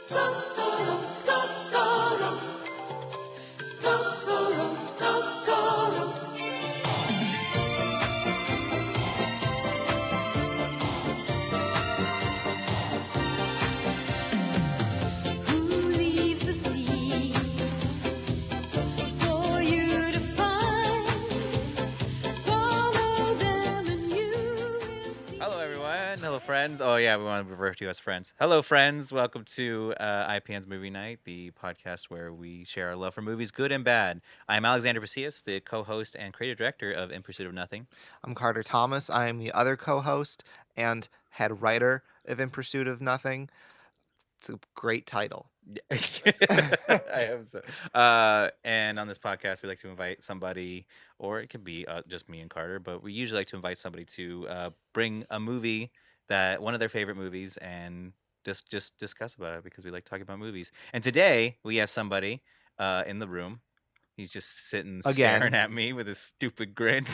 Totoro, Totoro, Totoro, Totoro. Who leaves the sea for you to find? Follow them and you will see. Hello, everyone. Hello, friends. Oh, yeah, we want to refer to you as friends. Hello, friends. Welcome to IPN's Movie Night, the podcast where we share our love for movies, good and bad. I'm Alexander Pacillas, the co-host and creative director of In Pursuit of Nothing. I'm Carter Thomas. I am the other co-host and head writer of In Pursuit of Nothing. It's a great title. I hope so. And on this podcast, we like to invite somebody, or it could be just me and Carter, but we usually like to invite somebody to bring a movie one of their favorite movies, and just discuss about it because we like talking about movies. And today we have somebody in the room. He's just sitting Again. staring at me with his stupid grin.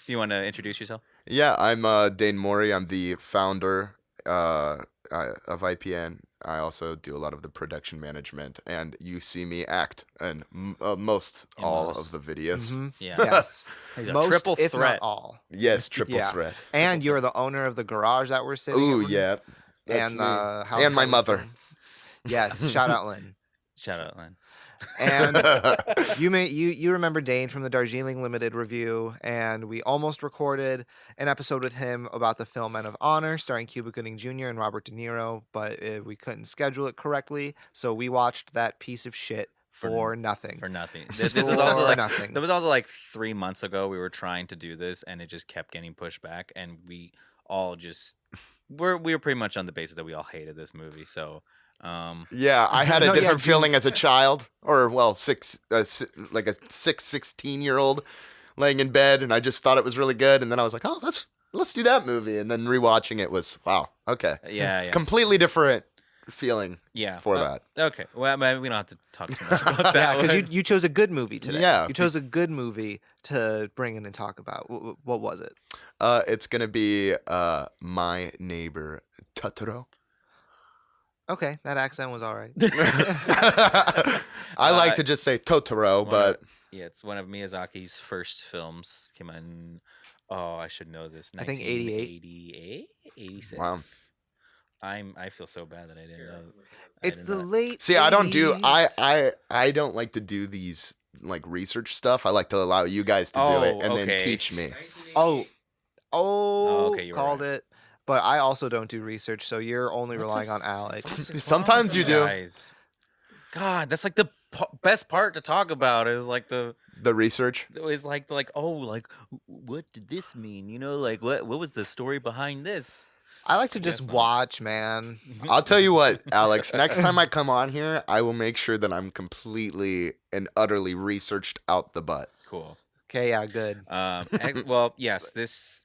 You want to introduce yourself? Yeah, I'm Dane Morey. I'm the founder of IPN. I also do a lot of the production management, and you see me act in most In all most. of the videos. Mhm. Yeah. Yes. He's a Most, triple if threat. not all. Yes, triple Yeah. threat. And you're the owner of the garage that we're sitting Ooh, in. yeah. That's And me. house And my that we mother. film. Yes. Shout out, Lynn. Shout out, Len. And you remember Dane from the Darjeeling Limited review, and we almost recorded an episode with him about the film Men of Honor, starring Cuba Gooding Jr. and Robert De Niro, but we couldn't schedule it correctly, so we watched that piece of shit for nothing. For nothing. This was also For like nothing. That was also like 3 months ago. We were trying to do this, and it just kept getting pushed back. And we all just we were pretty much on the basis that we all hated this movie. So, Yeah, I had a No, yeah, different you- feeling as a child, or well, 16-year-old laying in bed, and I just thought it was really good, and then I was like, oh, let's do that movie, and then rewatching it was wow, okay, yeah. completely different feeling Yeah. for that. Okay. Well, we don't have to talk too much about that. Yeah, because one. you chose a good movie today. Yeah. You chose a good movie to bring in and talk about. What was it? It's gonna be My Neighbor Totoro. Okay, that accent was all right. I like to just say Totoro, One but yeah, it's one of Miyazaki's first films. Came out in, I should know this. I think 88. 88? 86. Wow. I feel so bad that I didn't know. It's the late. see, I don't do 80s. I don't like to do these like research stuff. I like to allow you guys to do it Oh, and then okay. teach me. Oh, okay, you were called right. it. But I also don't do research, so you're only What the relying on fuck Alex. is wrong Sometimes with you do. guys? God, that's like the best part to talk about is like The research. what did this mean? You know, like what was the story behind this? I like to guess just not. watch, man. I'll tell you what, Alex, next time I come on here, I will make sure that I'm completely and utterly researched out the butt. Cool. Okay, yeah, good. Well, yes. This.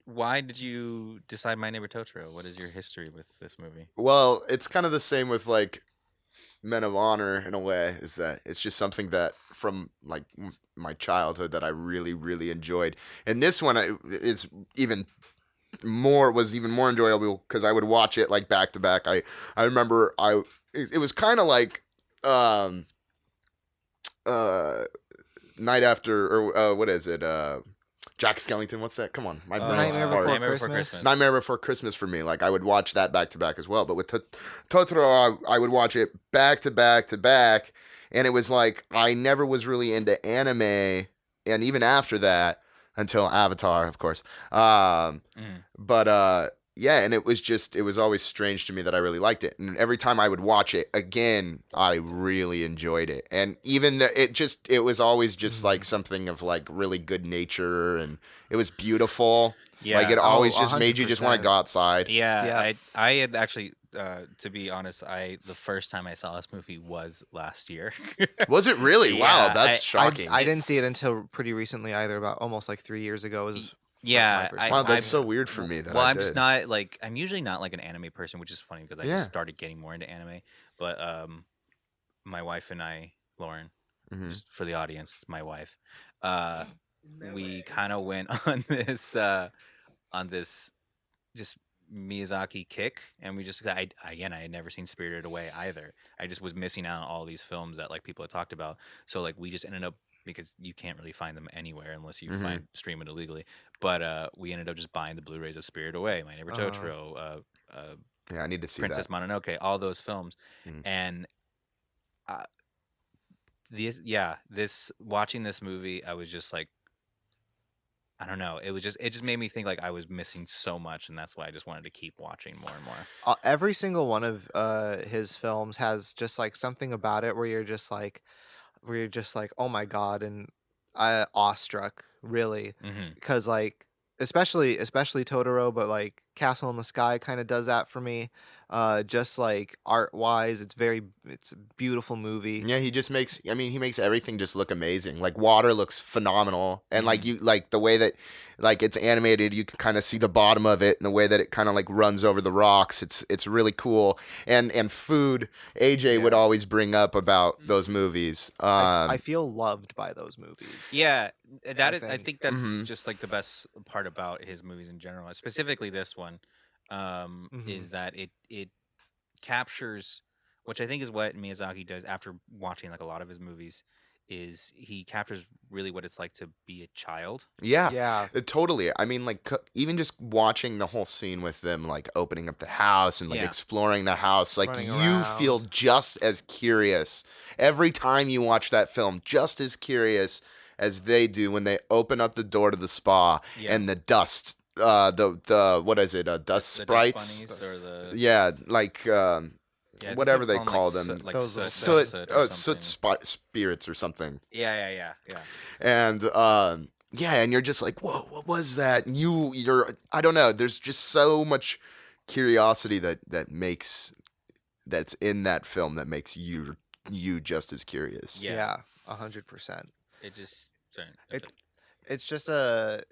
Why did you decide My Neighbor Totoro? What is your history with this movie? Well, it's kind of the same with like Men of Honor in a way, is that it's just something that from like my childhood that I really, really enjoyed. And this one was even more enjoyable because I would watch it like back to back. I remember it was kind of like Night After, or what is it? Jack Skellington. What's that? Come on, my brain's Nightmare fart. Before Nightmare Before Christmas. Christmas. Nightmare Before Christmas for me. Like I would watch that back to back as well. But with Totoro, I would watch it back to back to back, and it was like I never was really into anime, and even after that, until Avatar, of course. But yeah, and it was always strange to me that I really liked it, and every time I would watch it again, I really enjoyed it, and even it was always just like something of like really good nature, and it was beautiful. Yeah. Like it always just 100%. made you just want to go outside. Yeah, Yeah. I had actually, to be honest, the first time I saw this movie was last year. Was it really? Wow, Yeah, that's shocking. I didn't see it until pretty recently either, about almost like 3 years ago. Was Yeah, my first Wow, time. that's so weird for me. That well, I I'm just did. not like I'm usually not like an anime person, which is funny because I Yeah. just started getting more into anime. But my wife and I, Lauren, Mhm. just for the audience, it's my wife. We kind of went on this just Miyazaki kick, and we just again I had never seen Spirited Away either. I just was missing out on all these films that like people had talked about. So like we just ended up, because you can't really find them anywhere unless you Mhm. stream it illegally. But we ended up just buying the Blu-rays of Spirited Away, My Neighbor Uh-huh. Totoro, Yeah, I need to see Princess that. Mononoke, all those films, Mhm. and uh, this watching this movie, I was just like, I don't know. It just made me think like I was missing so much, and that's why I just wanted to keep watching more and more. Every single one of his films has just like something about it where you're just like, oh my god, and awestruck, really, Hmm. because like especially Totoro, but like Castle in the Sky kind of does that for me. Just like art wise, it's a beautiful movie. Yeah, he just makes. I mean, he makes everything just look amazing. Like water looks phenomenal, and like Mhm. you like the way that like it's animated. You can kind of see the bottom of it, and the way that it kind of like runs over the rocks. It's really cool. And food. AJ would Yeah. always bring up about those movies. I feel loved by those movies. Yeah, that is. I think. think that's Mhm. just like the best part about his movies in general, specifically this one, Mhm. is that it captures, which I think is what Miyazaki does after watching like a lot of his movies, is he captures really what it's like to be a child. Yeah, Yeah. totally. I mean, like even just watching the whole scene with them, like opening up the house and like Yeah. exploring the house, like Running you feel around. just as curious every time you watch that film, just as curious as they do when they open up the door to the spa Yeah. and the dust, the what is it, dust The dust sprites? bunnies or the Yeah, like yeah, I think whatever they them, call like, them, like Those little soot, soot or soot something. spirits or something. Yeah. And yeah, and you're just like, whoa, what was that? And you're I don't know, there's just so much curiosity that's in that film that makes you just as curious. Yeah. Yeah. 100%. It just sorry, It- like, It's just it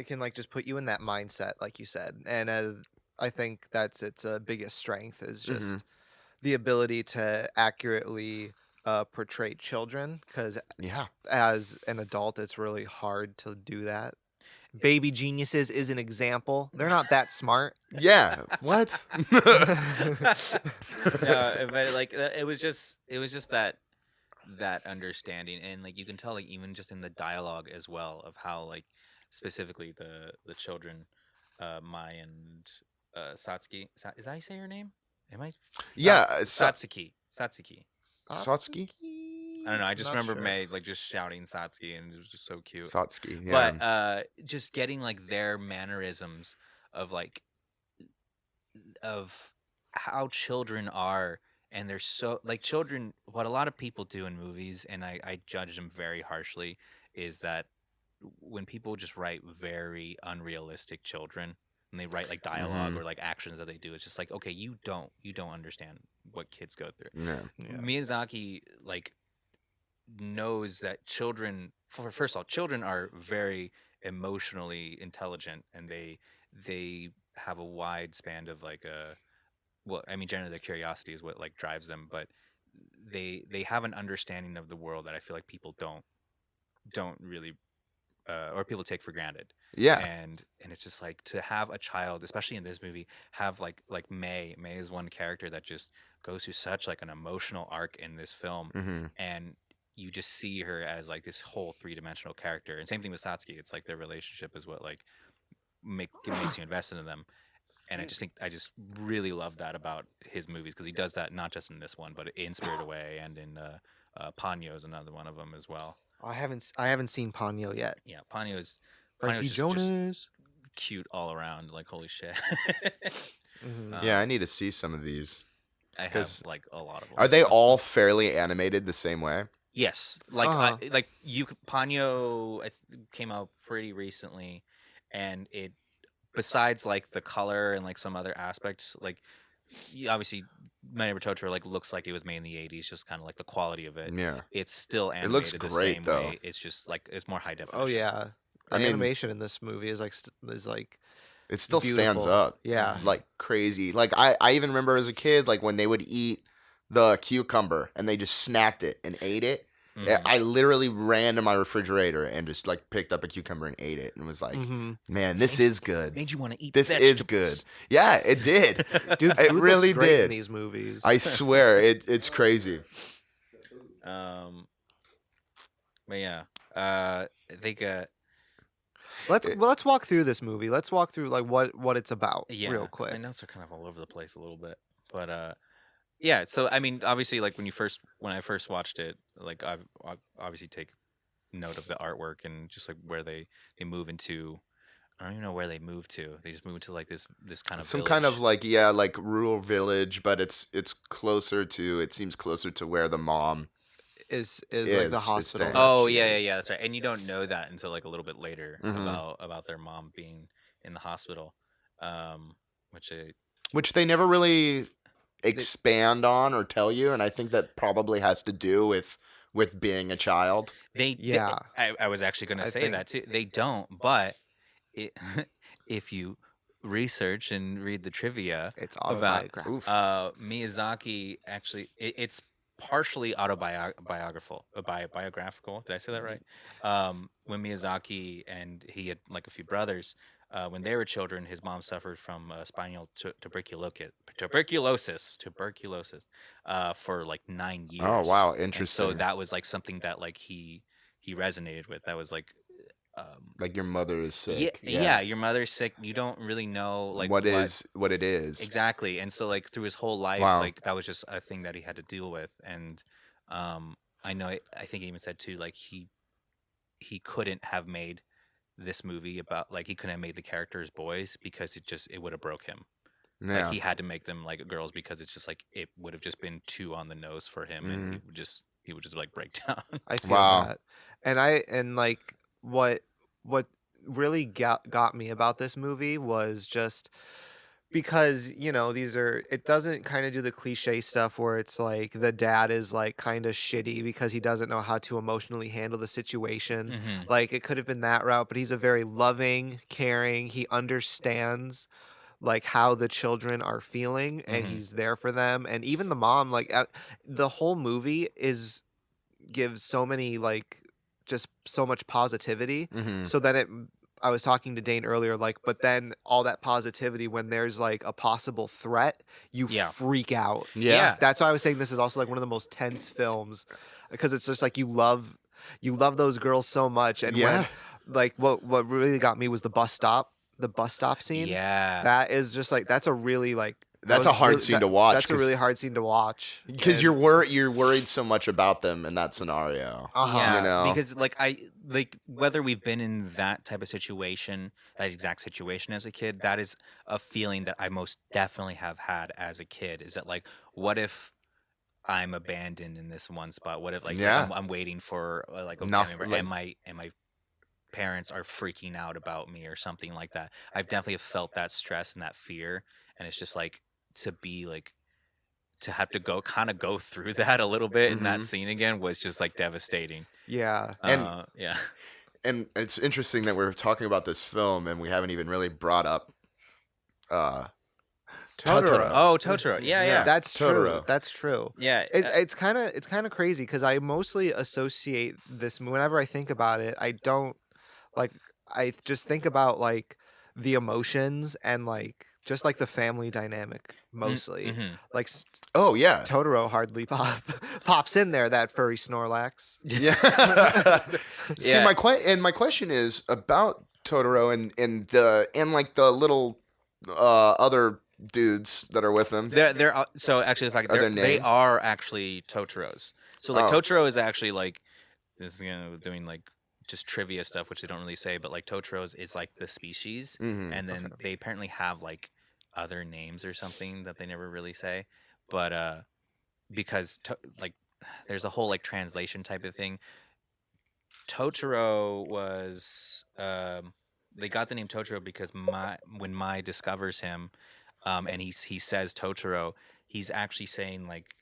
can like just put you in that mindset, like you said, and I think that's its biggest strength is just Mhm. the ability to accurately portray children, because Yeah. as an adult it's really hard to do that. Baby Geniuses is an example. They're not that smart. Yeah. What? no, but like it was just that understanding, and like you can tell like even just in the dialogue as well of how like specifically the children, Mai and Satsuki. Is that how you say her name? Am I? Yeah, Satsuki. Satsuki? I don't know. I just Not remember sure. May like just shouting Satsuki, and it was just so cute. Satsuki. Yeah. But just getting like their mannerisms of like of how children are, and they're so like children, what a lot of people do in movies, and I judge them very harshly, is that when people just write very unrealistic children, and they write like dialogue Mhm. or like actions that they do, it's just like, okay, you don't understand what kids go through. Yeah. Yeah. Miyazaki like knows that children, first of all, children are very emotionally intelligent, and they have a wide span of like well, I mean, generally their curiosity is what like drives them, but they have an understanding of the world that I feel like people don't really or people take for granted. Yeah. And it's just like to have a child, especially in this movie, have like May is one character that just goes through such like an emotional arc in this film, Mhm. and you just see her as like this whole three-dimensional character. And same thing with Satsuki. It's like their relationship is what like makes you invested in them. And I just really love that about his movies, because he does that not just in this one, but in Spirit Away and in Ponyo is another one of them as well. I haven't seen Ponyo yet. Yeah, Ponyo's Frankie just Jonas. cute all around. Like holy shit. Mhm. Yeah, I need to see some of these. I have 'Cause like a lot of them. Are they so. all fairly animated the same way? Yes, like Uh-huh. like you Ponyo came out pretty recently, and it, besides like the color and like some other aspects, like obviously My Neighbor Totoro like looks like it was made in the 80s, just kind of like the quality of it. Yeah. It's still It looks animated the great, same though. way. It's just like it's more high definition. Oh yeah. The I mean- animation in this movie is like is like It still stands beautiful. up. Yeah. Like crazy. Like I even remember as a kid, like when they would eat the cucumber and they just snapped it and ate it. Mhm. I literally ran to my refrigerator and just like picked up a cucumber and ate it and was like, Mhm. man, this is good. Made you want to eat This is good. Yeah, it did. Dude, It food really looks great in did. these movies. I swear, it's crazy. But yeah, I think Let's walk through this movie. Let's walk through like what it's about yeah, real 'cause my quick. notes are kind of all over the place a little bit, but yeah. So I mean, obviously, like when I first watched it, like I obviously take note of the artwork and just like where they move into. I don't even know where they move to. They just move into like this kind of Some village. kind of like like rural village, but it's closer to. It seems closer to where the mom. Is like the is hospital. staying. that Oh she yeah, is. that's right. And you don't know that until like a little bit later Mhm. about their mom being in the hospital, which Which they never really expand on or tell you, and I think that probably has to do with being a child. Yeah. I was actually going I to say think- that too. They don't, but it, if you research and read the trivia It's about autobiographical. Oof. Miyazaki, actually, it's partially autobiographical. Biographical. Did I say that right? When Miyazaki and he had like a few brothers. When they were children, his mom suffered from spinal tuberculosis, for like 9 years. Oh wow, And interesting. so that was like something that like he resonated with. That was like, Like your mother is sick. yeah, your mother's sick. You don't really know like what it is. exactly. And so like through his whole life, Wow. like that was just a thing that he had to deal with. And I know I think he even said too, like he couldn't have made this movie about like he couldn't have made the characters boys because it would have broke him. Like Yeah. he had to make them like girls because it's just like it would have just been too on the nose for him, and he would just like break down. I feel Wow. that. And like what really got me about this movie was just because it doesn't kind of do the cliche stuff where it's like the dad is like kind of shitty because he doesn't know how to emotionally handle the situation. Mhm. Like it could have been that route, but he's a very loving, caring, he understands like how the children are feeling and Mhm. he's there for them. And even the mom, like the whole movie gives so many like just so much positivity. Mhm. So then I was talking to Dane earlier, like, but then all that positivity when there's like a possible threat, you Yeah. freak out. Yeah. That's why I was saying this is also like one of the most tense films because it's just like you love those girls so much. And Yeah. when like what really got me was the bus stop scene. Yeah. That is just like that's a really like that That's was a hard really- scene that- to watch. That's a really hard scene to watch because And- you're worried so much about them in that scenario. Uh-huh. Yeah, You know? because like whether we've been in that type of situation, that exact situation as a kid, that is a feeling that I most definitely have had as a kid. Is that like, what if I'm abandoned in this one spot? What if like Yeah. I'm waiting for like a family Nothing, member, like- and my parents are freaking out about me or something like that. I've definitely felt that stress and that fear, and it's just like to be like to have to go through that a little bit in that Mhm. scene again was just like devastating. Yeah. And- Yeah. And it's interesting that we're talking about this film and we haven't even really brought up Totoro. Oh, Totoro. Yeah. That's true. Totoro. That's true. Yeah. It's kind of crazy because I mostly associate this whenever I think about it. I don't like I just think about like the emotions and like just like the family dynamic mostly. Mhm. Like Oh yeah. Totoro hardly pops in there, that furry Snorlax. Yeah. See, Yeah. my question is about Totoro and like the little other dudes that are with him. They're so actually the fact Are there they names? are actually Totoros. So like Oh. Totoro is actually like this is doing like just trivia stuff, which they don't really say, but like Totoros is like the species, Mhm. and then they apparently have like other names or something that they never really say, but because like there's a whole like translation type of thing. Totoro was they got the name Totoro because when Mai discovers him, and he says Totoro, he's actually saying like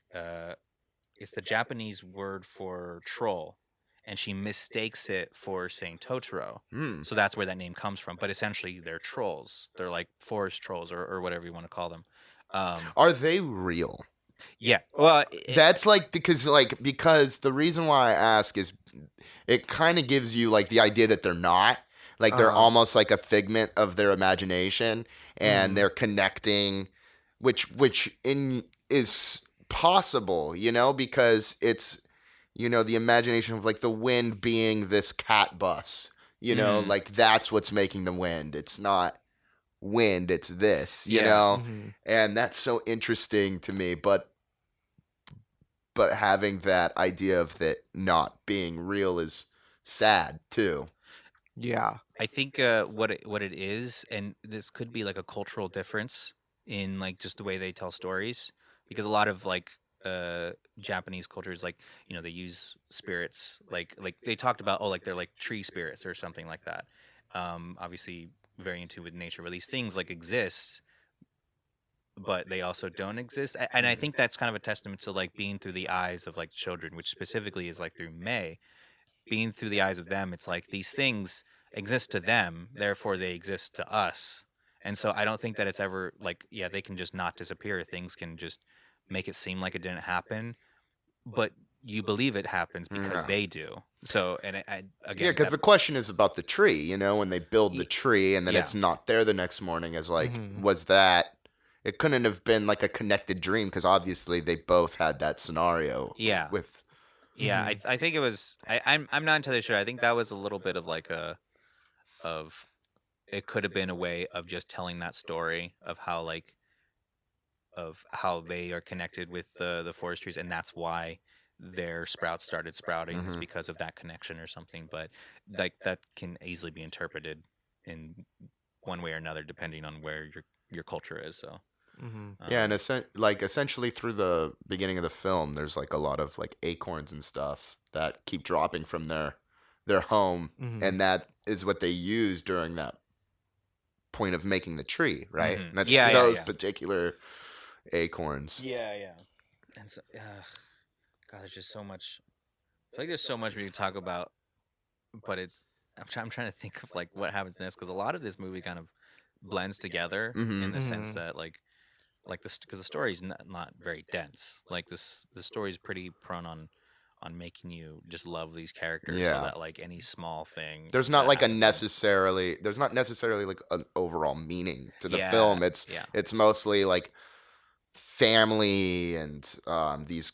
it's the Japanese word for troll, and she mistakes it for saying Totoro. Hmm. So that's where that name comes from. But essentially, they're trolls. They're like forest trolls or whatever you want to call them. Are they real? Yeah. Well, That's like because the reason why I ask is it kind of gives you like the idea that they're not like they're Uh-huh. almost like a figment of their imagination and Mhm. they're connecting, which in is possible, because it's the imagination of like the wind being this cat bus, Mhm. like that's what's making the wind. It's not wind, it's this, Yeah. Mhm. and that's so interesting to me, but having that idea of that not being real is sad too. Yeah. I think what it is, and this could be like a cultural difference in like just the way they tell stories, because a lot of like Japanese cultures, like they use spirits, like they talked about, oh, like they're like tree spirits or something like that. Obviously very into with nature, where these things like exist, but they also don't exist. And I think that's kind of a testament to like being through the eyes of like children, which specifically is like through May, being through the eyes of them. It's like these things exist to them, therefore they exist to us. And so I don't think that it's ever like, yeah, they can just not disappear. Things can just make it seem like it didn't happen, but you believe it happens because Yeah. they do. So, and Yeah, again, because the question is about the tree, when they build the Y- tree and then yeah. it's not there the next morning, is like, Mhm. was that? It couldn't have been like a connected dream because obviously they both had that scenario. Yeah. With Yeah, Mhm. I think it was. I'm not entirely sure. I think that was a little bit of like of it could have been a way of just telling that story of how they are connected with the forest trees, and that's why their sprouts started sprouting, is Mhm. because of that connection or something. But like that can easily be interpreted in one way or another depending on where your culture is. So Mhm. Yeah, and um, essentially through the beginning of the film, there's like a lot of like acorns and stuff that keep dropping from their home, Mhm. and that is what they use during that point of making the tree, right? mhm. And that's Yeah, yeah, those yeah, particular acorns. yeah, yeah. And so, God, there's just so much. I feel like there's so much we could talk about, but I'm trying to think of like what happens next, because a lot of this movie kind of blends together in Mm-hmm. the sense Mhm. that like this, because the story's not very dense. Like the story's pretty prone on making you just love these characters, so Yeah. that like any small thing There's not that like a happens to them. necessarily there's not necessarily like an overall meaning to the Yeah, film. It's yeah, it's mostly like family and these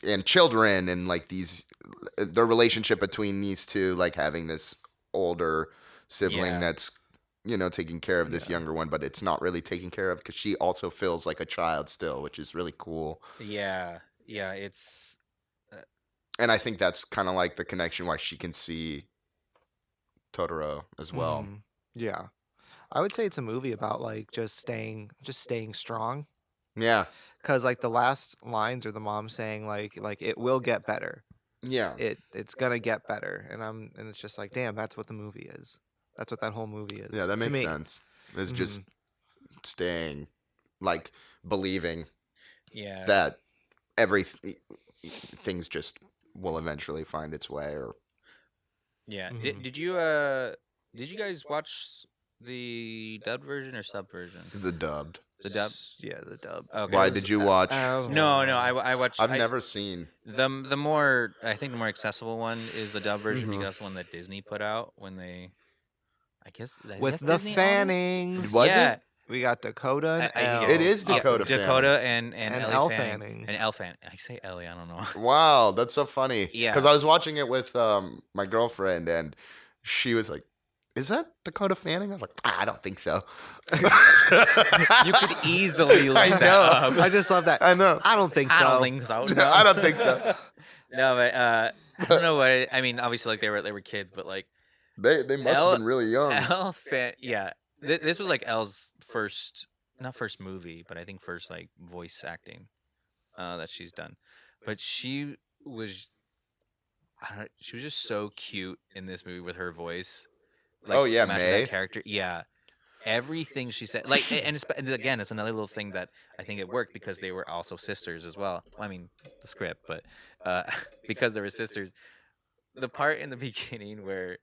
and children and like these the relationship between these two, like having this older sibling yeah, that's taking care of this Yeah. younger one, but it's not really taking care of because she also feels like a child still, which is really cool. yeah, yeah. It's And I think that's kind of like the connection why she can see Totoro as well. Mhm. Yeah. I would say it's a movie about like just staying strong, Yeah. cuz like the last lines are the mom saying like it will get better. Yeah. It's going to get better, and it's just like damn, that's what the movie is. That's what that whole movie Yeah, is that to makes me. sense. It's Mhm. just staying, like, believing yeah. that every things just will eventually find its way. Or Yeah. Mhm. Did you guys watch the dubbed version or sub version? the dubbed. The dub. Yeah, the dub. Okay. Why 'Cause, did you watch? No, no. I watched. I've never seen. The more, I think the more accessible one is the dub version, Mhm. because that's the one that Disney put out when they, I with guess the Disney owned it. Fannings. Was Yeah. it? We got Dakota and Yeah. It Elle. is Dakota Dakota Fanning. and And Ellie Elle Fanning Fanning. and Elle Fanning. I say Ellie. I don't know. Wow, that's so funny. Because Yeah. I was watching it with my girlfriend, and she was like, "Is that Dakota Fanning?" I was like, "I don't think so." You could easily look I that know. up. I just love that. I know. I don't think so. I don't think so. No. I don't think so. No, but I don't know what I mean. Obviously, like they were kids, but like They must have been really young. Yeah. This was like Elle's first, not first movie, but I think first like voice acting that she's done. But was, I don't know, she was just so cute in this movie with her voice. Like Oh, yeah, matching that May. character. Yeah. Everything she said, like, and again, it's another little thing that I think it worked because they were also sisters as well. I mean, the script, but because they were sisters, the part in the beginning where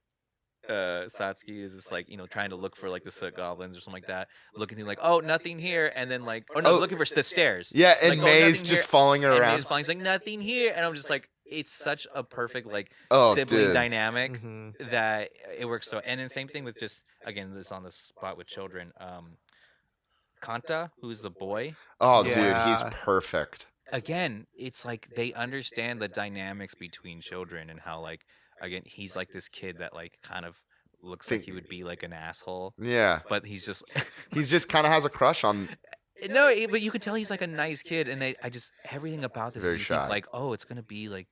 Satsuki is just like trying to look for like the soot goblins or something like that, looking through like, oh, nothing here, and then like, oh no, Oh. looking for the stairs. Yeah, and Like, oh, May's nothing just here, following her and around. May's flying. He's like, nothing here, and I'm just like, it's such a perfect like Oh, sibling dude. dynamic Mhm. that it works so. And then same thing with just again this on the spot with children. Kanta, who's the boy. Oh, dude, he's Yeah. perfect. Again, it's like they understand the dynamics between children and how like again he's like this kid that like kind of looks like he would be like an asshole, Yeah. but he's just He's just kind of has a crush on. no, but you could tell he's like a nice kid, and I just everything about this Very you shy. think like, oh, it's gonna be like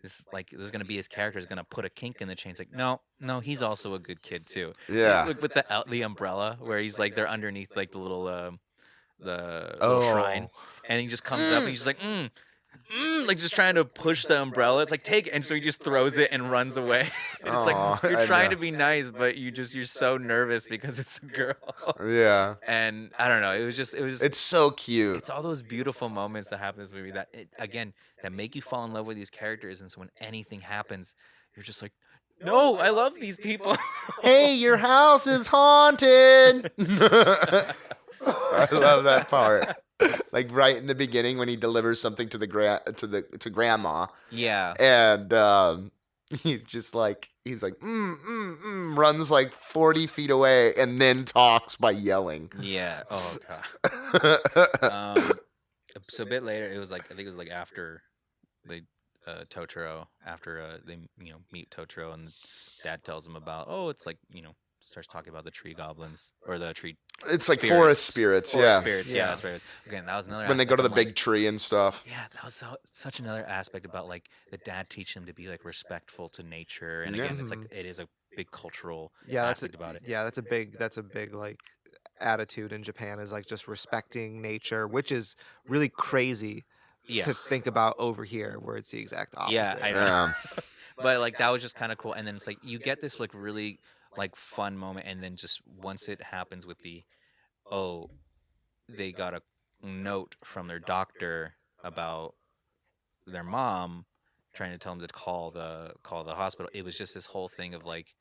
this, like there's gonna be his character is gonna put a kink in the chain. It's like no, he's also a good kid too. Yeah. Look with the umbrella where he's like they're underneath like the little little shrine, Oh. and he just comes up and he's just like like just trying to push the umbrella. It's like take it, and so he just throws it and runs away. It's Aw, like you're I trying know. to be nice, but you're so nervous because it's a girl. Yeah. And I don't know. It was It's so cute. it's all those beautiful moments that happen in this movie that again that make you fall in love with these characters, and so when anything happens, you're just like, no, I love these people. Hey, your house is haunted. I love that part. Like right in the beginning when he delivers something to to grandma, Yeah. and he's like runs like 40 feet away and then talks by yelling. Yeah. Oh god. So a bit later, it was like I think it was like after they Totoro, after they meet Totoro, and dad tells him about, oh, it's like starts talking about the tree goblins or the tree It's like forest spirits, yeah. spirits, Yeah. that's right. Again, that was another When they go to the aspect I'm like, big tree and stuff. yeah, that was such another aspect about like the dad teaching him to be like respectful to nature, and Yeah. again, it's like it is a big cultural Yeah, that's aspect about it. yeah, that's a big like attitude in Japan is like just respecting nature, which is really crazy Yeah, to think about over here, where it's the exact opposite. yeah, I know. Yeah. But like that was just kind of cool, and then it's like you get this like really like fun moment, and then just once it happens with the oh, they got a note from their doctor about their mom trying to tell them to call the hospital. It was just this whole thing of like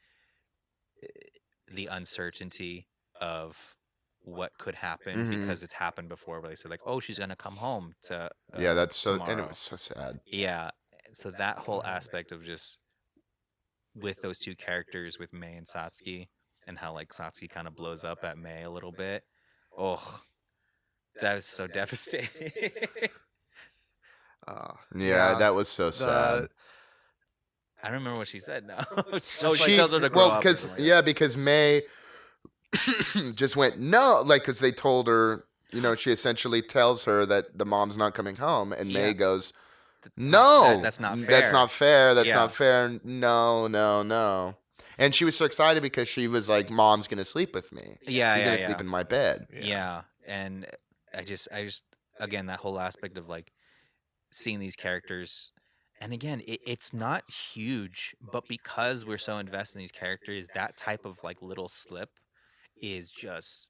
the uncertainty of what could happen Mhm. because it's happened before where they said like, oh, she's gonna come home to Yeah, that's so, and tomorrow. it was so sad. Yeah, so that whole aspect of just with those two characters with Mei and Satsuki, and how like Satsuki kind of blows up at Mei a little bit. Oh, that was so devastating. Yeah, that was so sad. I don't remember what she said now. Just Oh, she like- tells her to grow Well, up. or because something like that. because May just went no, like because they told her, she essentially tells her that the mom's not coming home, and May Yeah. goes, That's no, that's not fair. That's not fair. That's Yeah. not fair. No, no, no. And she was so excited because she was like, "Mom's gonna sleep with me. Yeah, She's yeah, gonna yeah. sleep in my bed." Yeah, and I just again that whole aspect of like seeing these characters, and again it's not huge, but because we're so invested in these characters, that type of like little slip is just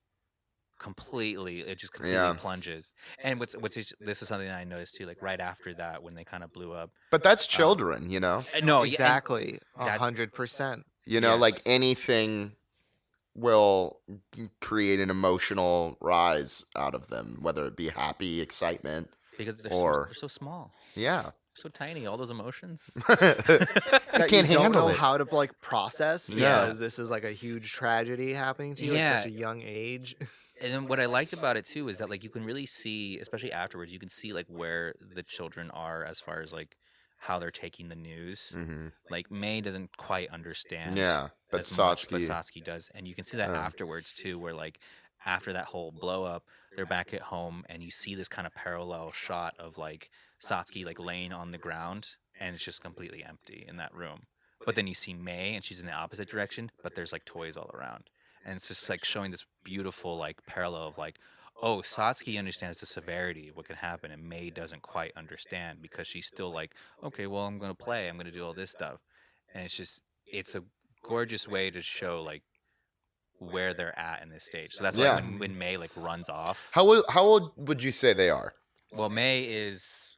completely Yeah. plunges. And this is something that I noticed too, like right after that when they kind of blew up. But that's children, you know. No, yeah, exactly, that- 100%. You know, like Yes. anything will create an emotional rise out of them, whether it be happy, excitement. because or- they're so small, Yeah. so tiny, all those emotions. I That can't you don't handle know it. how to like process Yeah. because this is like a huge tragedy happening to you at such a young age. And then what I liked about it too is that like you can really see, especially afterwards, you can see like where the children are as far as like how they're taking the news. hmm Like May doesn't quite understand. Yeah, but as much, but Satsuki. Satsuki does, and you can see that Yeah. afterwards too, where like after that whole blow up, they're back at home, and you see this kind of parallel shot of like Satsuki like laying on the ground, and it's just completely empty in that room. But then you see May, and she's in the opposite direction, but there's like toys all around, and it's just like showing this beautiful like parallel of like, oh, Satsuki understands the severity of what can happen, and May doesn't quite understand because she's still like, okay, well, I'm gonna play, I'm gonna do all this stuff, and it's a gorgeous way to show like where they're at in this stage. So that's why Yeah. when May like runs off. How old would you say they are? Well, May is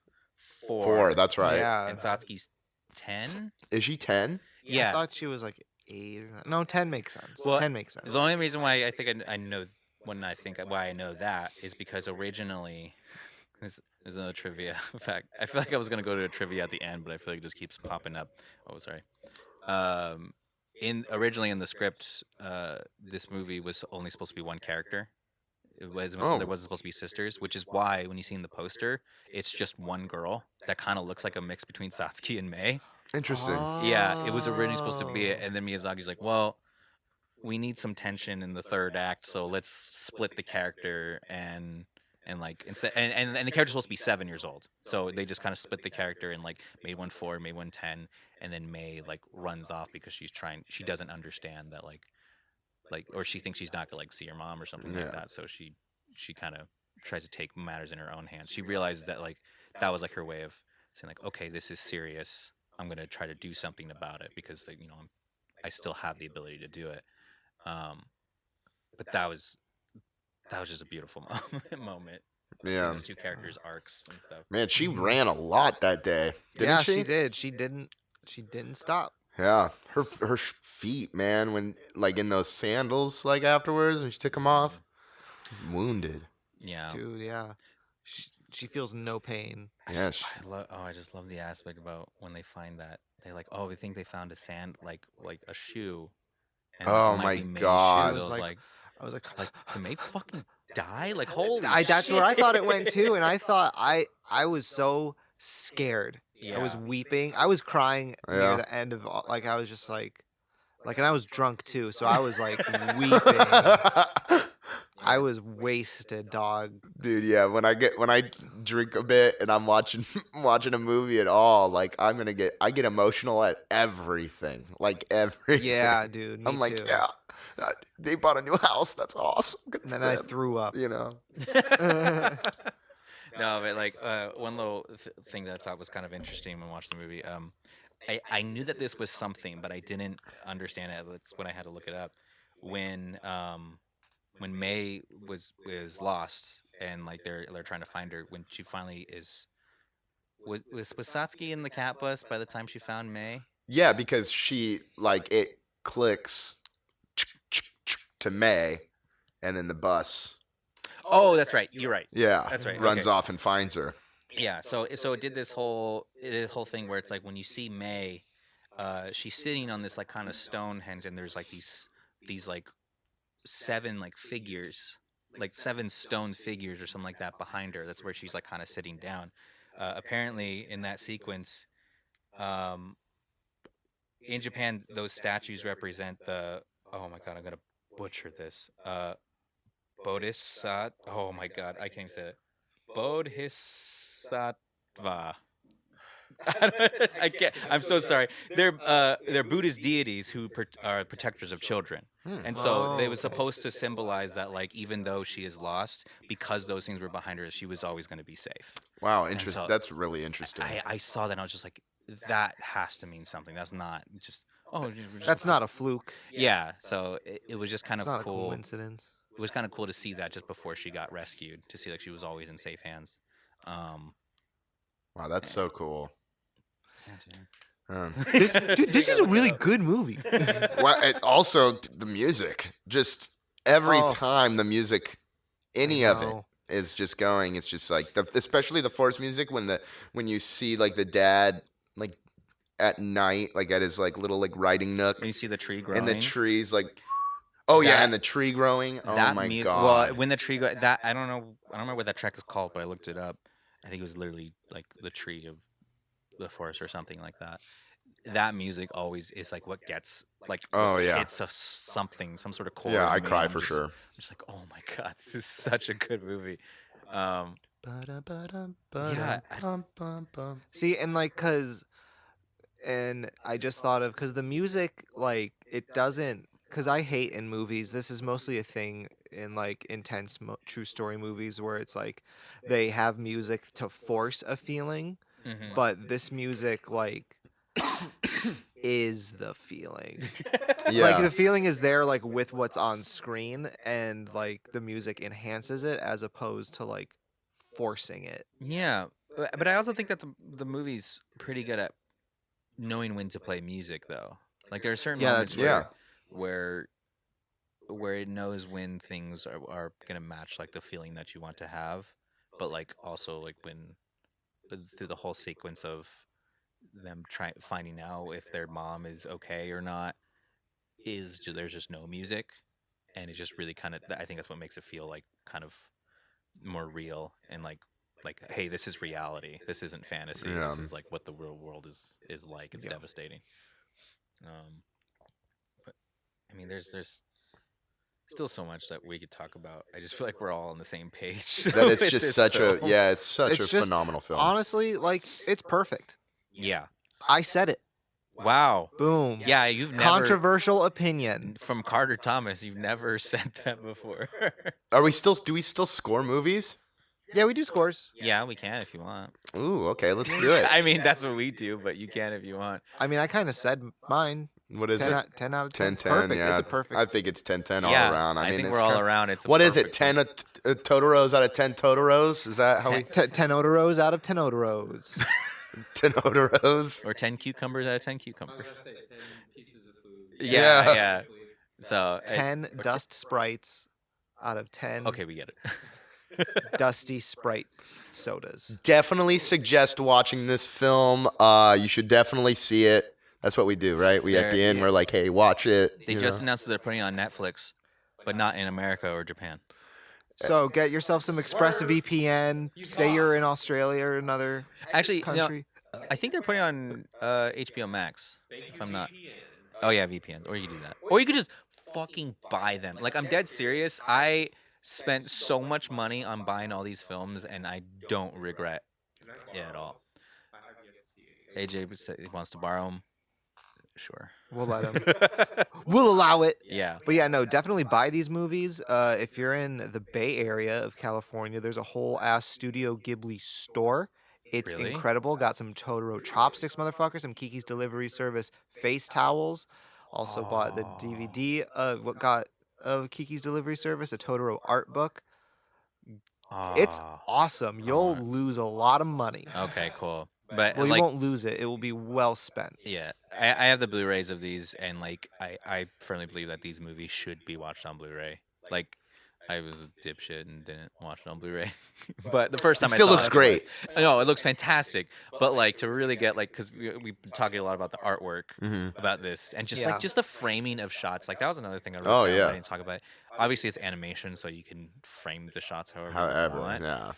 4. 4. That's right. Yeah. And Satsuki's 10. Is she 10? I Yeah. thought she was like 8. No, 10 makes sense. Well, 10 makes sense. The only reason why I think I know why I know that is because originally there's another trivia fact. I feel like I was gonna go to a trivia at the end, but I feel like it just keeps popping up. Oh, sorry. Um, originally in the script, this movie was only supposed to be one character. Oh. There wasn't supposed to be sisters, which is why when you see in the poster, it's just one girl that kind of looks like a mix between Satsuki and Mei. Interesting. Yeah, it was originally supposed to be it, Oh. and then Miyazaki's like, well, we need some tension in the third act, so let's split the character and like instead and the character's supposed to be 7 years old, so they just kind of split the character and like made one 4, made one 10, and then Mei like runs off because she doesn't understand that like or she thinks she's not gonna like see her mom or something like Yeah. that, so she kind of tries to take matters in her own hands. She realizes that like that was like her way of saying like, okay, this is serious. I'm gonna try to do something about it because like, I still have the ability to do it. But that was just a beautiful moment. Seeing Yeah. those two characters' arcs and stuff. Man, she ran a lot that day. Didn't Yeah, she? she did. She didn't stop. Yeah, her feet, man, when like in those sandals, like afterwards, when she took them off, wounded. Yeah. Dude, yeah. She feels no pain. Yeah, I just love the aspect about when they find that they're like, oh, we think they found a sand like a shoe. And Oh it might my be Mei's God. shoe. I was like, I was like, can Mei fucking die? Like, holy that's shit. where I thought it went too, and I thought I was so scared. I was Yeah. weeping. I was crying Yeah. near the end of like I was just like, and I was drunk too, so I was like weeping. I was wasted, dog. Dude, yeah. When I drink a bit and I'm watching a movie at all, like I get emotional at everything, like everything. Yeah, dude. Me I'm like, too. yeah, they bought a new house. That's awesome. Good And for then I them. threw up. You know. No, but like one little thing that I thought was kind of interesting when watching the movie. I knew that this was something, but I didn't understand it. That's when I had to look it up. When Mei was lost and like they're trying to find her, when she finally was Satsuki in the cat bus by the time she found Mei? Yeah, because she like it clicks to May, and then the bus. Oh, that's right. You're right. Yeah, That's right, runs okay. off and finds her. Yeah. So it did this whole thing where it's like when you see Mei, she's sitting on this like kind of Stonehenge, and there's like these like 7 like figures, like 7 stone figures or something like that behind her. That's where she's like kind of sitting down. Apparently, in that sequence, in Japan, those statues represent the. Oh my god, I'm gonna butcher this. Bodhisattva. Oh my god, I can't even say it. Bodhisattva. I can't. I'm so sorry. They're Buddhist deities who are protectors of children, and so they Oh, was okay. supposed to symbolize that, like, even though she is lost, because those things were behind her, she was always going to be safe. Wow, And interesting. so That's really interesting. I saw that and I was just like, that has to mean something. That's not just we're just- That's not a fluke. Yeah. So it was just kind It's of not a cool. coincidence. It was kind of cool to see that just before she got rescued, to see like she was always in safe hands. Wow, that's so cool. This is a really good movie. Well, also the music, just every Oh. time the music, any of it know. is just going. It's just like especially the force music when you see like the dad like at night, like at his like little like riding nook, When you see the tree growing, and the trees like, oh yeah, That- and the tree growing. Oh that my god. Well, when the tree that I don't remember what that track is called, but I looked it up. I think it was literally like the tree of the forest or something like that. That music always is like what gets like. Oh, yeah. It's some sort of chord. Yeah, I in me, cry and for I'm sure. just like, oh my god, this is such a good movie. Yeah, See, and like, and I just thought of, because the music, like, it doesn't, because I hate in movies, this is mostly a thing in like intense true story movies where it's like they have music to force a feeling, mhm. but this music, like, is the feeling. Yeah. Like, the feeling is there, like, with what's on screen, and like the music enhances it as opposed to like forcing it. Yeah, but I also think that the movie's pretty good at knowing when to play music, though. Like there are certain Yeah, moments that's true. where it knows when things are gonna match like the feeling that you want to have, but like also like when through the whole sequence of them finding out if their mom is okay or not there's just no music, and it just really kind of I think that's what makes it feel like kind of more real and like hey, this is reality, this isn't fantasy, Yeah. this is like what the real world is like. It's Yeah. devastating. But I mean there's still so much that we could talk about. I just feel like we're all on the same page. That it's with just this such film. it's such It's a just phenomenal film. Honestly, like it's perfect. Yeah. I said it. Wow. Boom. Yeah, you've never Controversial opinion. from Carter Thomas. You've never said that before. Do we still score movies? Yeah, we do scores. Yeah, we can if you want. Ooh, okay, let's do it. I mean, that's what we do, but you can if you want. I mean, I kind of said mine. What is 10 it? out, 10 out of 10. 10-10, Perfect. yeah. It's a perfect. I think it's 10-10 all Yeah, around. I mean, think it's we're all kinda- around. It's a What is it? perfect 10 Totoros out of 10 Totoros? Is that how we 10 Odoros out of 10 Odoros. 10 Totoros? or 10 cucumbers out of 10 cucumbers. I was gonna say 10 pieces of food. Yeah, Yeah. yeah. So 10 dust sprites out of 10 okay, we get it. dusty Sprite sodas. Definitely suggest watching this film. You should definitely see it. That's what we do, right? We at the end, we're like, hey, watch it. They you just know? announced that they're putting it on Netflix, but not in America or Japan. So get yourself some ExpressVPN. Say you're in Australia or another Actually, no, country. I think they're putting it on HBO Max. If I'm not. Oh yeah, VPN. Or you could do that. Or you could just fucking buy them. Like I'm dead serious. I spent so much money on buying all these films, and I don't regret it at all. AJ wants to borrow them. Sure. We'll let him. We'll allow it. Yeah. But yeah, no, definitely buy these movies. If you're in the Bay Area of California, there's a whole ass Studio Ghibli store. It's Really? incredible. Got some Totoro chopsticks, motherfucker. Some Kiki's Delivery Service face towels. Also bought the DVD of what got of Kiki's Delivery Service, a Totoro art book. It's awesome. You'll Alright. lose a lot of money. Okay, cool. But Well, you like, won't lose it. It will be well spent. yeah, I have the Blu-rays of these, and like, I firmly believe that these movies should be watched on Blu-ray. Like, I was a dipshit and didn't watch it on Blu-ray, but the first time It still I saw looks it, great. No, it looks fantastic. But like to really get like, because we've been talking a lot about the artwork Mm-hmm. about this, and just Yeah. like just the framing of shots. Like that was another thing I wrote Oh, down. yeah. I didn't talk about. Obviously, it's animation, so you can frame the shots however you However, want. yeah.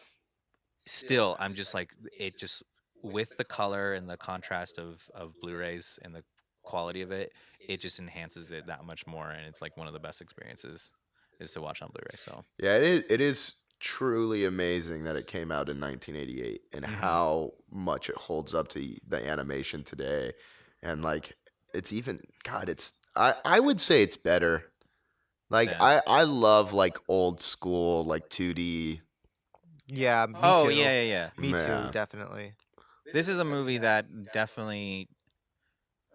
Still, I'm just like it just with the color and the contrast of Blu-rays and the quality of it, it just enhances it that much more, and it's like one of the best experiences is to watch on Blu-ray. So Yeah, it is truly amazing that it came out in 1988 and Mhm. how much it holds up to the animation today. And like it's even God, it's I would say it's better. Like Yeah. I love like old school like 2D. Yeah, me oh too. yeah. Me Yeah. too, definitely. This is a movie that definitely.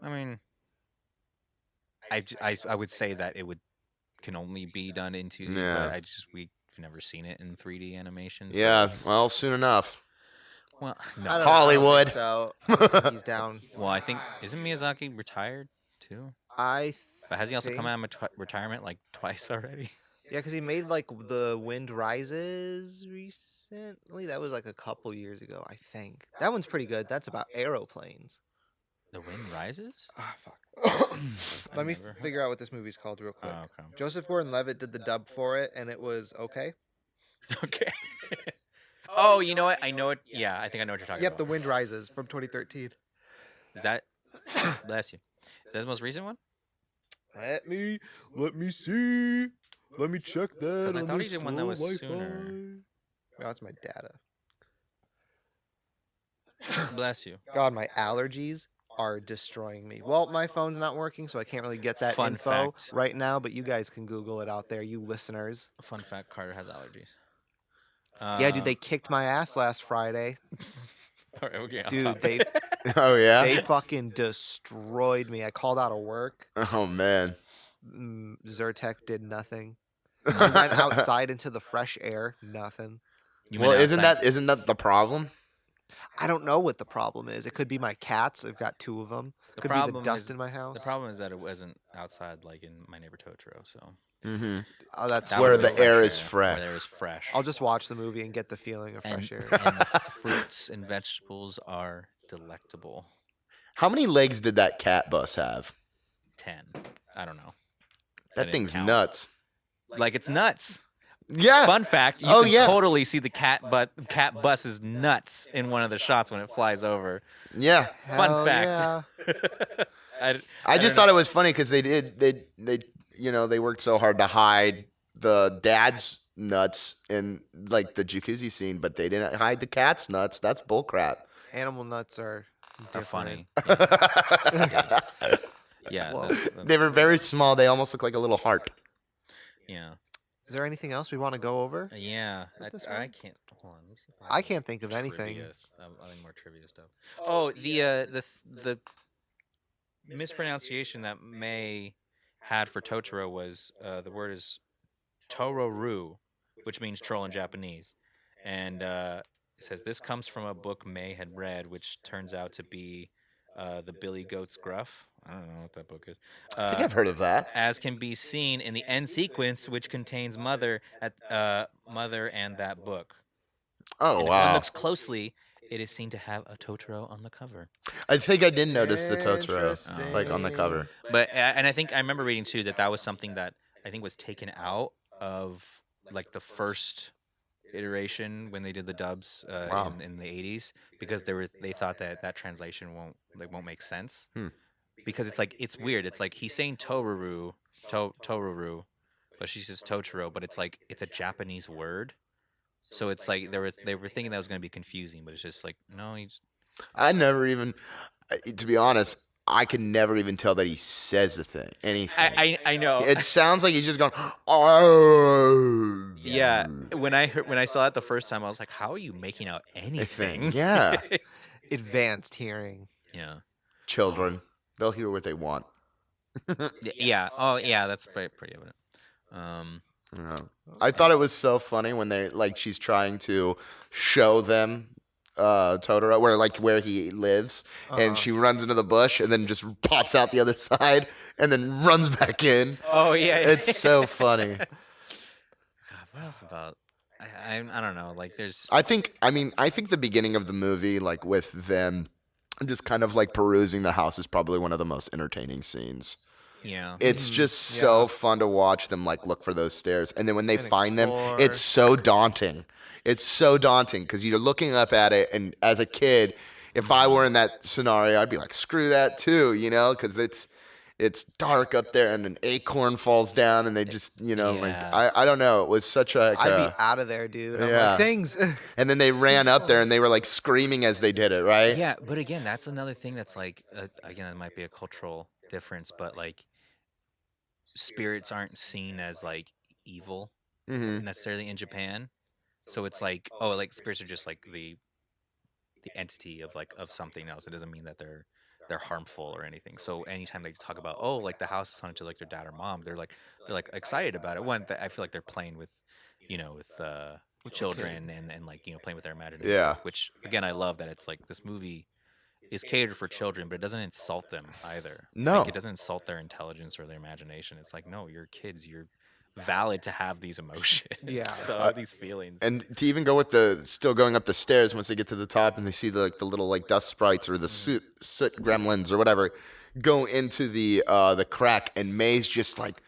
I mean, I would say that it can only be done in 2D, Yeah. but we've never seen it in 3D animation. So Yeah, it's- well, soon enough. well, I no. don't- Hollywood. I don't think so he's down. Well, I think isn't Miyazaki retired too? I But has he also come think- out of retirement like twice already? Yeah, because he made like The Wind Rises recently. That was like a couple years ago, I think. That one's pretty good. That's about aeroplanes. The Wind Rises. Ah, fuck. I've Let me never heard- figure out what this movie's called real quick. Oh, okay. Joseph Gordon-Levitt did the dub for it, and it was okay. Okay. Oh, you know what? I know it. Yeah, I think I know what you're talking Yep, The about. Wind Rises from 2013. Is that? Bless you. Is that the most recent one? Let me see. Let me check that. 'Cause I on thought he this did one that slow was sooner. Wi-Fi. No, that's my data. Bless you. God, my allergies are destroying me. Well, my phone's not working, so I can't really get that Fun info fact. right now, but you guys can Google it out there, you listeners. Fun fact: Carter has allergies. Yeah, dude, they kicked my ass last Friday. All right, okay, on Dude, top. they Oh yeah. they fucking destroyed me. I called out of work. Oh man. Zyrtec did nothing. I went outside into the fresh air. Nothing. You Well, went isn't outside- that the problem? I don't know what the problem is. It could be my cats. I've got two of them. The Could be the problem dust is in my house. the problem is that it wasn't outside like in My Neighbor Totoro. So Mm-hmm. Oh, that's that where would've the been true. air fresh is air, fresh. Where the air is fresh. I'll just watch the movie and get the feeling of and, fresh air. and the fruits and vegetables are delectable. How many legs did that cat bus have? 10. I don't know. I That didn't thing's count. nuts. Like it's nuts. Yeah. Fun fact: you Oh, can yeah. totally see the cat bus is nuts in one of the shots when it flies over. Yeah. Fun Hell fact. yeah. I just thought it was funny because they they worked so hard to hide the dad's nuts in like the jacuzzi scene, but they didn't hide the cat's nuts. That's bullcrap. Animal nuts are Are different. funny. Yeah. Whoa. They were very small. They almost look like a little heart. Yeah. Is there anything else we want to go over? Yeah. With this I one? can't. Hold on. Let me see if I have can't think of anything. trivia stuff. I think more trivia stuff. Oh, the mispronunciation that May had for Totoro was the word is Tororu, which means troll in Japanese, and it says this comes from a book May had read, which turns out to be the Billy Goat's Gruff. I don't know what that book is. I think I've heard of that. As can be seen in the end sequence, which contains Mother and that book. Oh And if one wow! looks closely, it is seen to have a Totoro on the cover. I think I did notice the Totoro like on the cover. But and I think I remember reading too that was something that I think was taken out of like the first iteration when they did the dubs Wow. in the 80s because they thought that translation won't make sense. Because it's weird. It's like he's saying Toruru, but she says Totoro, but it's like it's a Japanese word. So it's like they were thinking that was going to be confusing, but it's just like no, I never even, to be honest, I could never even tell that he says anything. I know. It sounds like he's just going, oh. Yeah, when I saw it the first time, I was like, "How are you making out anything?" Yeah. Advanced hearing. Yeah. Children, they'll hear what they want. Yeah. Oh, yeah. That's pretty evident. Yeah. I thought it was so funny when she's trying to show them Totoro where he lives, and she runs into the bush and then just pops out the other side and then runs back in. Oh yeah. It's so funny. God, what else about? I don't know. Like there's. I think the beginning of the movie, like with them just kind of like perusing the house, is probably one of the most entertaining scenes. Yeah. It's just so fun to watch them like look for those stairs, and then when they And find them, explore. it's so daunting. It's so daunting because you're looking up at it, and as a kid, if I were in that scenario, I'd be like, "Screw that too," because it's dark up there, and an acorn falls down, and they just like Yeah. I don't know. It was such a I'd be out of there, dude. I'm Yeah. like, things. and then they ran up there, and they were like screaming as they did it, right? Yeah, but again, that's another thing that's like again, it might be a cultural difference, but like spirits aren't seen as like evil Mm-hmm. necessarily in Japan. So it's like like spirits are just like the entity of something else. It doesn't mean that they're harmful or anything. So anytime they talk about like the house is haunted to like their dad or mom, they're like excited about it. One, I feel like they're playing with with children and like playing with their imagination. Yeah. Which again, I love that it's like this movie is catered for children, but it doesn't insult them either. No. Like, it doesn't insult their intelligence or their imagination. It's like, no, you're kids. You're valid to have these emotions. Yeah. So these feelings. And to even go with still going up the stairs once they get to the top and they see the little like dust sprites or the soot gremlins or whatever go into the crack, and May's just like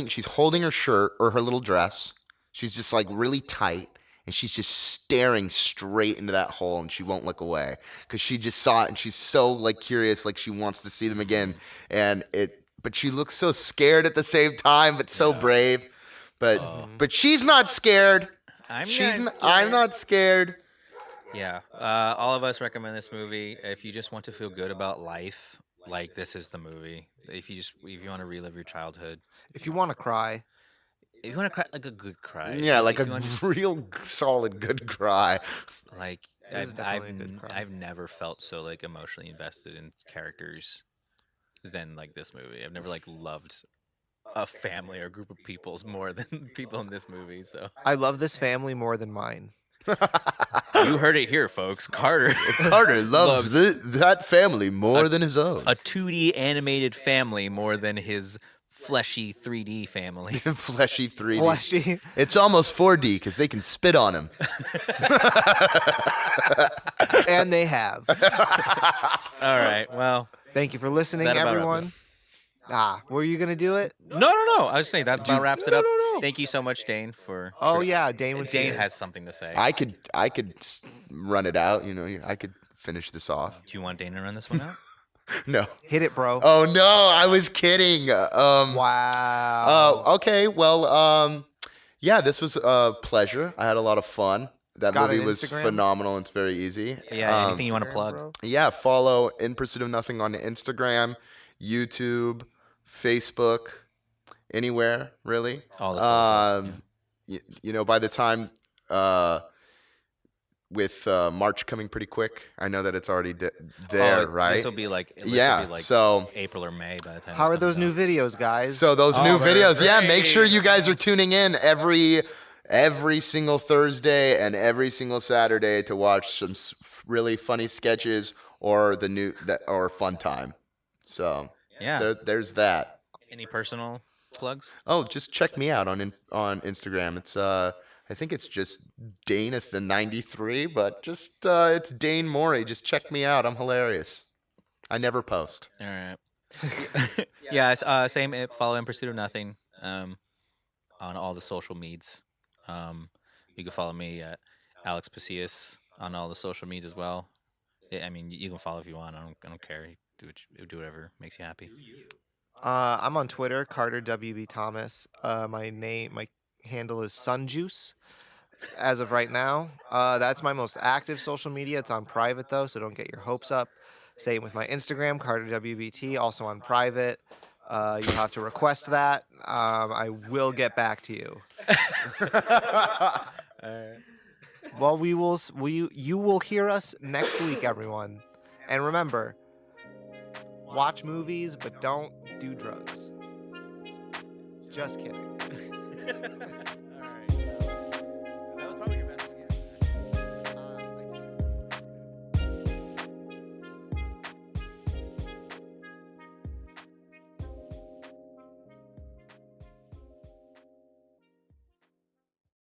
she's holding her shirt or her little dress. She's just like really tight, and she's just staring straight into that hole, and she won't look away because she just saw it, and she's so like curious, like she wants to see them again, but she looks so scared at the same time, but so brave. But she's not scared. I'm not scared. Yeah. All of us recommend this movie. If you just want to feel good about life, like this is the movie. If you want to relive your childhood, If you want to cry, if you want to cry, like a good cry. Yeah, like if a you want to- real solid good cry. like It is definitely a good cry. I've never felt so like emotionally invested in characters than like this movie. I've never like loved a family or group of peoples more than people in this movie. So I love this family more than mine. You heard it here, folks. Carter. Carter loves that family more than his own. A 2D animated family more than his fleshy 3D family. Fleshy 3D. Fleshy. It's almost 4D because they can spit on him. And they have. All right. Well, Thank you for listening, That about wraps it everyone. Were you gonna do it? no. I was saying that about wraps it up. no. Thank you so much, Dane, for. Oh yeah, Dane was Dane here. has something to say. I could run it out. I could finish this off. Do you want Dane to run this one out? No. Hit it, bro. Oh no, I was kidding. Wow. Okay. Well, yeah, this was a pleasure. I had a lot of fun. That Got movie an was Instagram? phenomenal. It's very easy. Yeah. Anything you want to Instagram, plug? bro? Yeah, follow In Pursuit of Nothing on Instagram, YouTube, Facebook, anywhere really. All the socials, By the time with March coming pretty quick, I know that it's already there, right? This will be like so April or May by the time. How this are those comes new out. videos, guys? So those new they're videos, yeah, make sure great. you guys are tuning in every single Thursday and every single Saturday to watch some really funny sketches or or fun time. So Yeah. there's that. Any personal plugs? Oh, just check me out on Instagram. It's I think it's just Daneth93, but just it's Dane Morey. Just check me out. I'm hilarious. I never post. All right. Yeah. Same. Follow In Pursuit of Nothing. On all the social medias. You can follow me at Alex Pacillas on all the social medias as well. I mean, you can follow if you want. I don't care. You do whatever makes you happy. I'm on Twitter, Carter WB Thomas. My handle is Sunjuice. As of right now, that's my most active social media. It's on private though, so don't get your hopes up. Same with my Instagram, Carter WBT, also on private. You have to request that. I will get back to you. Well, you will hear us next week, everyone. And remember, watch movies, but don't do drugs. Just kidding.